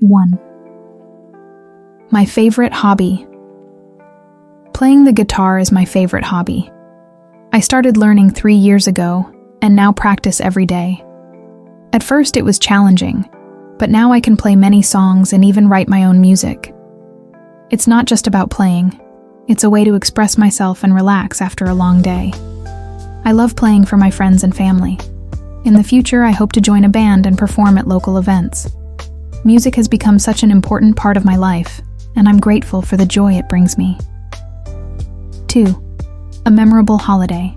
1. My favorite hobby. Playing the guitar is my favorite hobby. I started learning 3 years ago and now practice every day. At first it was challenging, but now I can play many songs and even write my own music. It's not just about playing, it's a way to express myself and relax after a long day. I love playing for my friends and family. In the future, I hope to join a band and perform at local events. Music has become such an important part of my life, and I'm grateful for the joy it brings me. 2. A memorable holiday.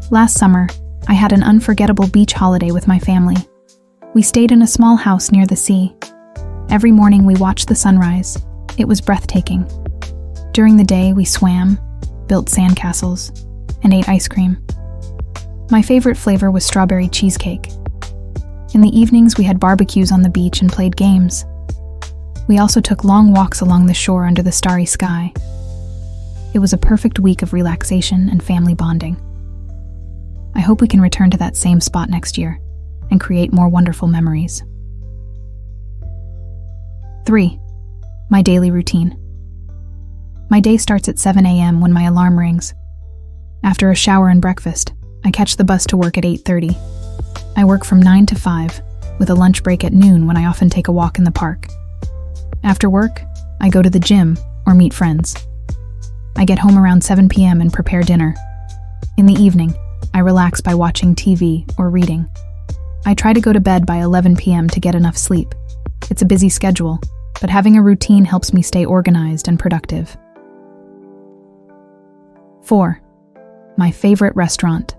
Last summer, I had an unforgettable beach holiday with my family. We stayed in a small house near the sea. Every morning we watched the sunrise. It was breathtaking. During the day, we swam, built sandcastles, and ate ice cream. My favorite flavor was strawberry cheesecake. In the evenings, we had barbecues on the beach and played games. We also took long walks along the shore under the starry sky. It was a perfect week of relaxation and family bonding. I hope we can return to that same spot next year and create more wonderful memories. 3. My daily routine. My day starts at 7 a.m. when my alarm rings. After a shower and breakfast, I catch the bus to work at 8:30. I work from 9 to 5, with a lunch break at noon when I often take a walk in the park. After work, I go to the gym or meet friends. I get home around 7 p.m. and prepare dinner. In the evening, I relax by watching TV or reading. I try to go to bed by 11 p.m. to get enough sleep. It's a busy schedule, but having a routine helps me stay organized and productive. 4. My favorite restaurant.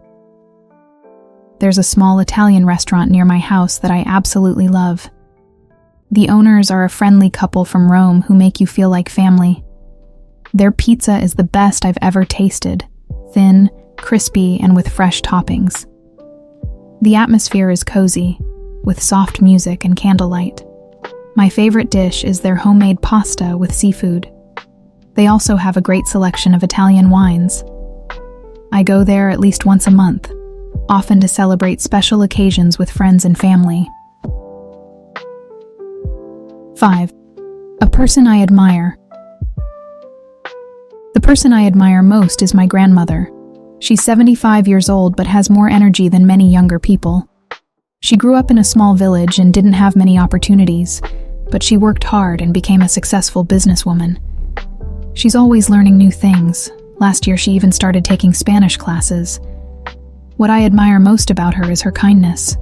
There's a small Italian restaurant near my house that I absolutely love. The owners are a friendly couple from Rome who make you feel like family. Their pizza is the best I've ever tasted, thin, crispy, and with fresh toppings. The atmosphere is cozy, with soft music and candlelight. My favorite dish is their homemade pasta with seafood. They also have a great selection of Italian wines. I go there at least once a month, often to celebrate special occasions with friends and family. 5. A person I admire. The person I admire most is my grandmother. She's 75 years old but has more energy than many younger people. She grew up in a small village and didn't have many opportunities, but she worked hard and became a successful businesswoman. She's always learning new things. Last year she even started taking Spanish classes. What I admire most about her is her kindness.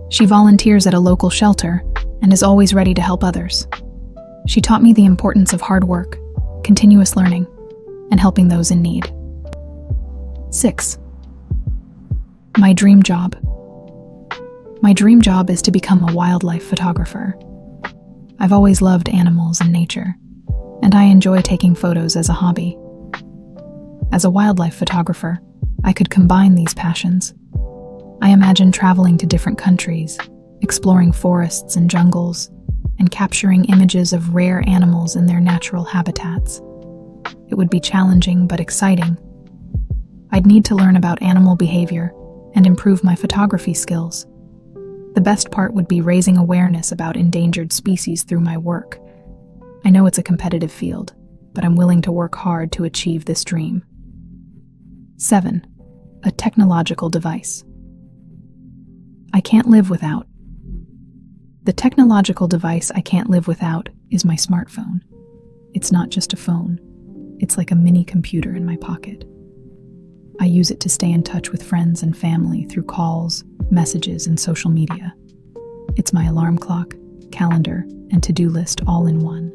She volunteers at a local shelter and is always ready to help others. She taught me the importance of hard work, continuous learning, and helping those in need. 6. My dream job. My dream job is to become a wildlife photographer. I've always loved animals and nature, and I enjoy taking photos as a hobby. As a wildlife photographer, I could combine these passions. I imagine traveling to different countries, exploring forests and jungles, and capturing images of rare animals in their natural habitats. It would be challenging but exciting. I'd need to learn about animal behavior and improve my photography skills. The best part would be raising awareness about endangered species through my work. I know it's a competitive field, but I'm willing to work hard to achieve this dream. 7. A technological device. I can't live without. The technological device I can't live without is my smartphone. It's not just a phone. It's like a mini computer in my pocket. I use it to stay in touch with friends and family through calls, messages, and social media. It's my alarm clock, calendar, and to-do list all in one.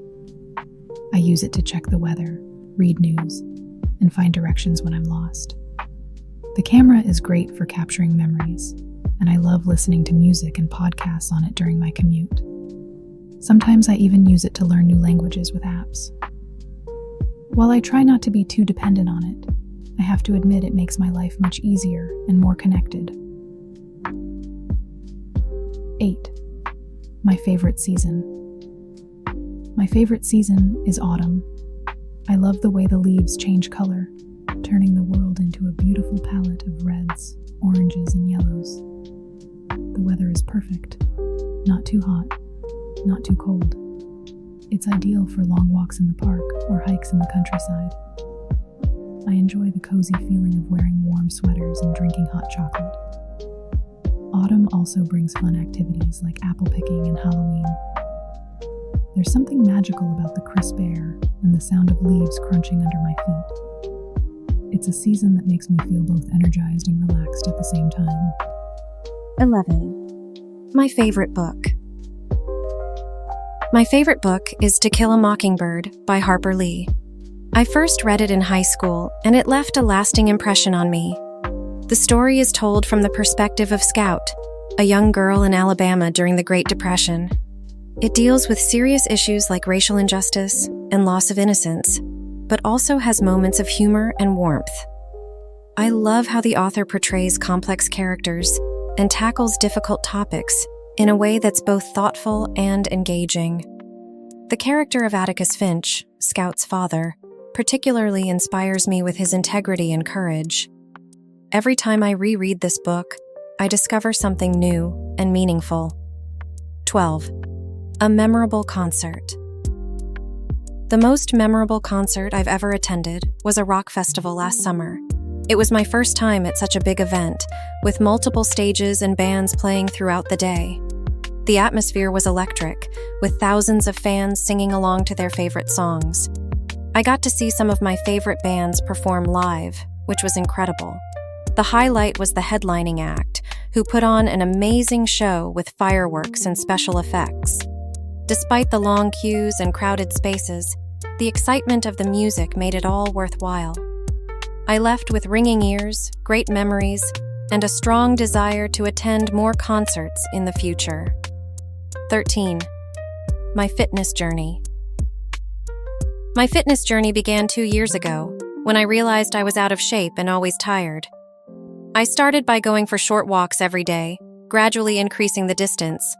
I use it to check the weather, read news, and find directions when I'm lost. The camera is great for capturing memories, and I love listening to music and podcasts on it during my commute. Sometimes I even use it to learn new languages with apps. While I try not to be too dependent on it, I have to admit it makes my life much easier and more connected. 8. My favorite season. My favorite season is autumn. I love the way the leaves change color, turning the world into a beautiful palette of reds, oranges, and yellows. The weather is perfect, not too hot, not too cold. It's ideal for long walks in the park or hikes in the countryside. I enjoy the cozy feeling of wearing warm sweaters and drinking hot chocolate. Autumn also brings fun activities like apple picking and Halloween. There's something magical about the crisp air and the sound of leaves crunching under my feet. It's a season that makes me feel both energized and relaxed at the same time. 11. My favorite book. My favorite book is To Kill a Mockingbird by Harper Lee. I first read it in high school, and it left a lasting impression on me. The story is told from the perspective of Scout, a young girl in Alabama during the Great Depression. It deals with serious issues like racial injustice and loss of innocence, but also has moments of humor and warmth. I love how the author portrays complex characters and tackles difficult topics in a way that's both thoughtful and engaging. The character of Atticus Finch, Scout's father, particularly inspires me with his integrity and courage. Every time I reread this book, I discover something new and meaningful. 12. A memorable concert. The most memorable concert I've ever attended was a rock festival last summer. It was my first time at such a big event, with multiple stages and bands playing throughout the day. The atmosphere was electric, with thousands of fans singing along to their favorite songs. I got to see some of my favorite bands perform live, which was incredible. The highlight was the headlining act, who put on an amazing show with fireworks and special effects. Despite the long queues and crowded spaces, the excitement of the music made it all worthwhile. I left with ringing ears, great memories, and a strong desire to attend more concerts in the future. 13. My fitness journey. My fitness journey began 2 years ago, when I realized I was out of shape and always tired. I started by going for short walks every day, gradually increasing the distance.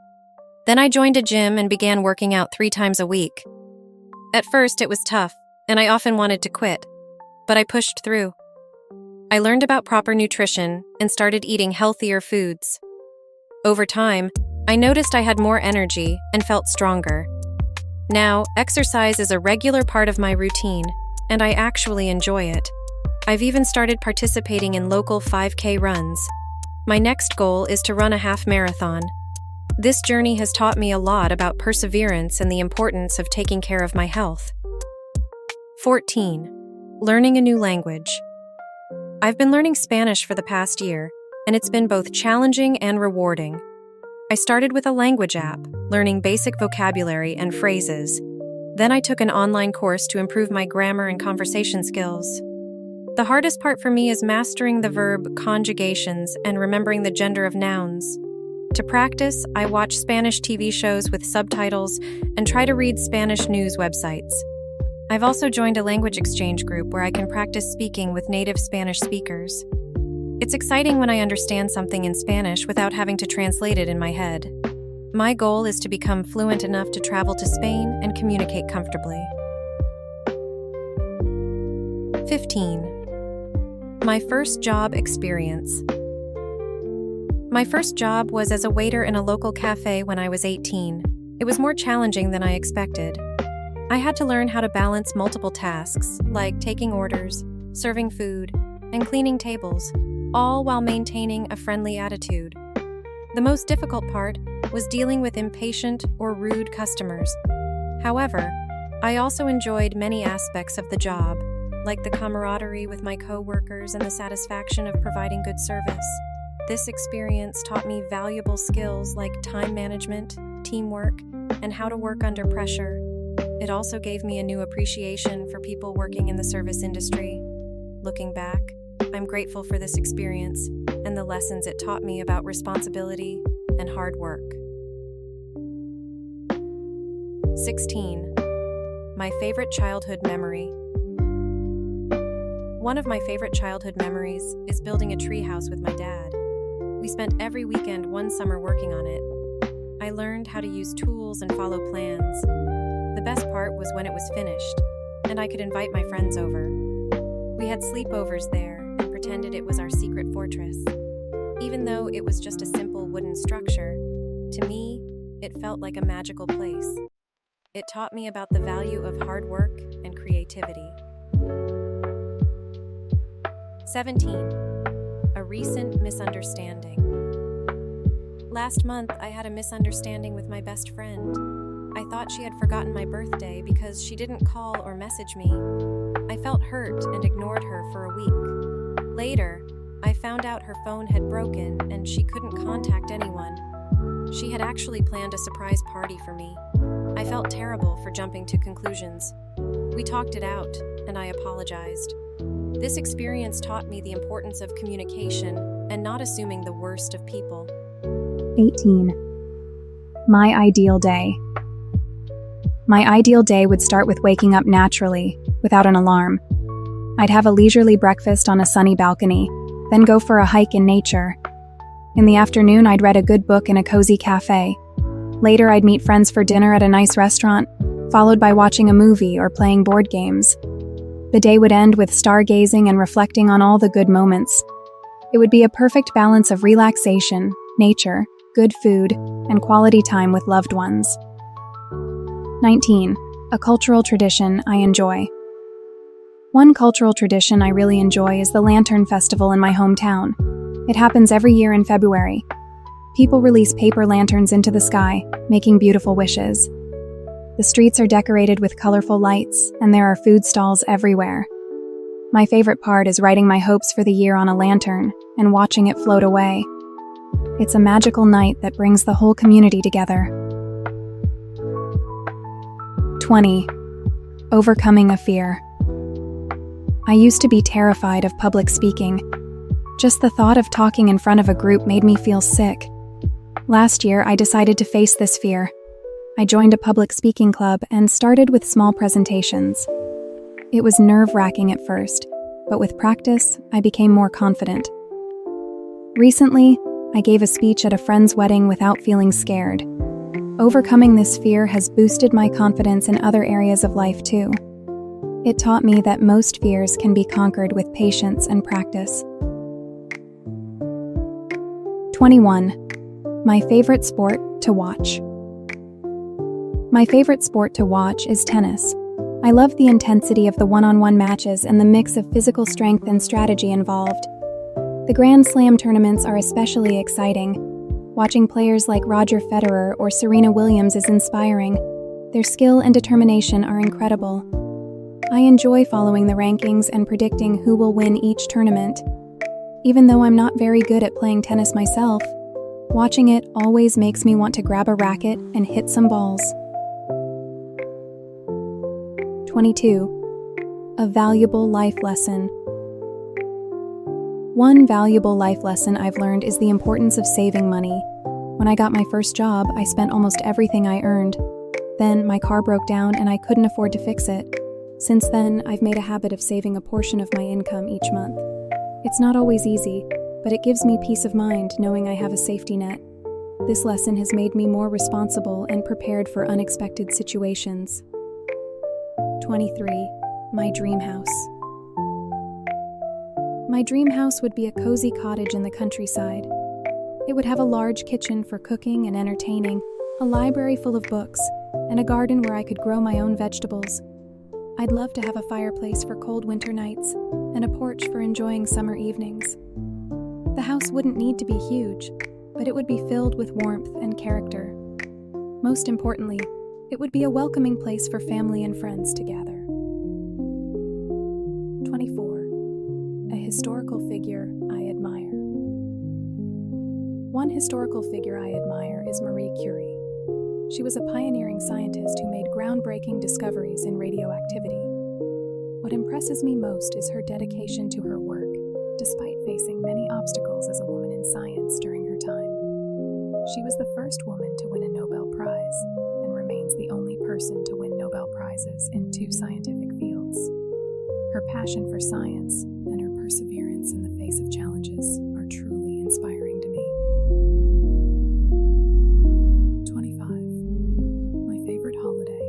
Then I joined a gym and began working out 3 times a week. At first, it was tough, and I often wanted to quit, but I pushed through. I learned about proper nutrition and started eating healthier foods. Over time, I noticed I had more energy and felt stronger. Now, exercise is a regular part of my routine, and I actually enjoy it. I've even started participating in local 5K runs. My next goal is to run a half marathon. This journey has taught me a lot about perseverance and the importance of taking care of my health. 14. Learning a new language. I've been learning Spanish for the past year, and it's been both challenging and rewarding. I started with a language app, learning basic vocabulary and phrases. Then I took an online course to improve my grammar and conversation skills. The hardest part for me is mastering the verb conjugations and remembering the gender of nouns. To practice, I watch Spanish TV shows with subtitles and try to read Spanish news websites. I've also joined a language exchange group where I can practice speaking with native Spanish speakers. It's exciting when I understand something in Spanish without having to translate it in my head. My goal is to become fluent enough to travel to Spain and communicate comfortably. 15. My first job experience. My first job was as a waiter in a local cafe when I was 18. It was more challenging than I expected. I had to learn how to balance multiple tasks, like taking orders, serving food, and cleaning tables, all while maintaining a friendly attitude. The most difficult part was dealing with impatient or rude customers. However, I also enjoyed many aspects of the job, like the camaraderie with my co-workers and the satisfaction of providing good service. This experience taught me valuable skills like time management, teamwork, and how to work under pressure. It also gave me a new appreciation for people working in the service industry. Looking back, I'm grateful for this experience and the lessons it taught me about responsibility and hard work. 16. My favorite childhood memory. One of my favorite childhood memories is building a treehouse with my dad. We spent every weekend one summer working on it. I learned how to use tools and follow plans. The best part was when it was finished, and I could invite my friends over. We had sleepovers there and pretended it was our secret fortress. Even though it was just a simple wooden structure, to me, It felt like a magical place. It taught me about the value of hard work and creativity. 17. A recent misunderstanding. Last month, I had a misunderstanding with my best friend. I thought she had forgotten my birthday because she didn't call or message me. I felt hurt and ignored her for a week. Later, I found out her phone had broken and she couldn't contact anyone. She had actually planned a surprise party for me. I felt terrible for jumping to conclusions. We talked it out, and I apologized. This experience taught me the importance of communication and not assuming the worst of people. 18. My ideal day. My ideal day would start with waking up naturally, without an alarm. I'd have a leisurely breakfast on a sunny balcony, then go for a hike in nature. In the afternoon, I'd read a good book in a cozy cafe. Later, I'd meet friends for dinner at a nice restaurant, followed by watching a movie or playing board games. The day would end with stargazing and reflecting on all the good moments. It would be a perfect balance of relaxation, nature, good food, and quality time with loved ones. 19. A cultural tradition I enjoy. One cultural tradition I really enjoy is the Lantern Festival in my hometown. It happens every year in February. People release paper lanterns into the sky, making beautiful wishes. The streets are decorated with colorful lights, and there are food stalls everywhere. My favorite part is writing my hopes for the year on a lantern and watching it float away. It's a magical night that brings the whole community together. 20. Overcoming a fear. I used to be terrified of public speaking. Just the thought of talking in front of a group made me feel sick. Last year, I decided to face this fear. I joined a public speaking club and started with small presentations. It was nerve-wracking at first, but with practice, I became more confident. Recently, I gave a speech at a friend's wedding without feeling scared. Overcoming this fear has boosted my confidence in other areas of life too. It taught me that most fears can be conquered with patience and practice. 21. My favorite sport to watch. My favorite sport to watch is tennis. I love the intensity of the one-on-one matches and the mix of physical strength and strategy involved. The Grand Slam tournaments are especially exciting. Watching players like Roger Federer or Serena Williams is inspiring. Their skill and determination are incredible. I enjoy following the rankings and predicting who will win each tournament. Even though I'm not very good at playing tennis myself, watching it always makes me want to grab a racket and hit some balls. 22. A valuable life lesson. One valuable life lesson I've learned is the importance of saving money. When I got my first job, I spent almost everything I earned. Then my car broke down and I couldn't afford to fix it. Since then, I've made a habit of saving a portion of my income each month. It's not always easy, but it gives me peace of mind knowing I have a safety net. This lesson has made me more responsible and prepared for unexpected situations. 23. My dream house. My dream house would be a cozy cottage in the countryside. It would have a large kitchen for cooking and entertaining, a library full of books, and a garden where I could grow my own vegetables. I'd love to have a fireplace for cold winter nights and a porch for enjoying summer evenings. The house wouldn't need to be huge, but it would be filled with warmth and character. Most importantly, it would be a welcoming place for family and friends to gather. 24. A historical figure I admire. One historical figure I admire is Marie Curie. She was a pioneering scientist who made groundbreaking discoveries in radioactivity. What impresses me most is her dedication to her work, despite facing many obstacles as a woman in science during her time. She was the first woman to win a Nobel Prize, and remains the only person to win Nobel Prizes in 2 scientific fields. Her passion for science and her perseverance in the face of challenges are truly inspiring to me. 25. My favorite holiday.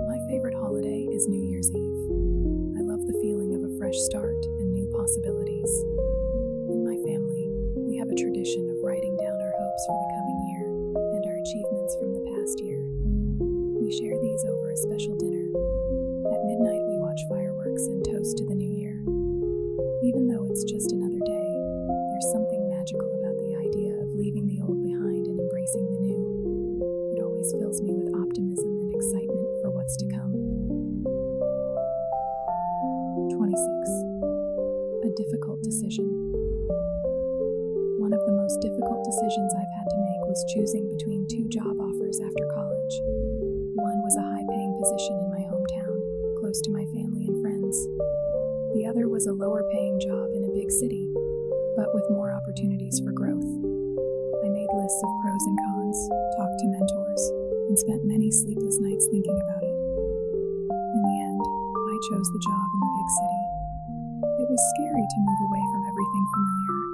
My favorite holiday is New Year's Eve. I love the feeling of a fresh start and new possibilities. In my family, we have a tradition of writing down our hopes for the coming year and our achievements was choosing between two job offers after college. One was a high-paying position in my hometown, close to my family and friends. The other was a lower-paying job in a big city, but with more opportunities for growth. I made lists of pros and cons, talked to mentors, and spent many sleepless nights thinking about it. In the end, I chose the job in the big city. It was scary to move away from everything familiar,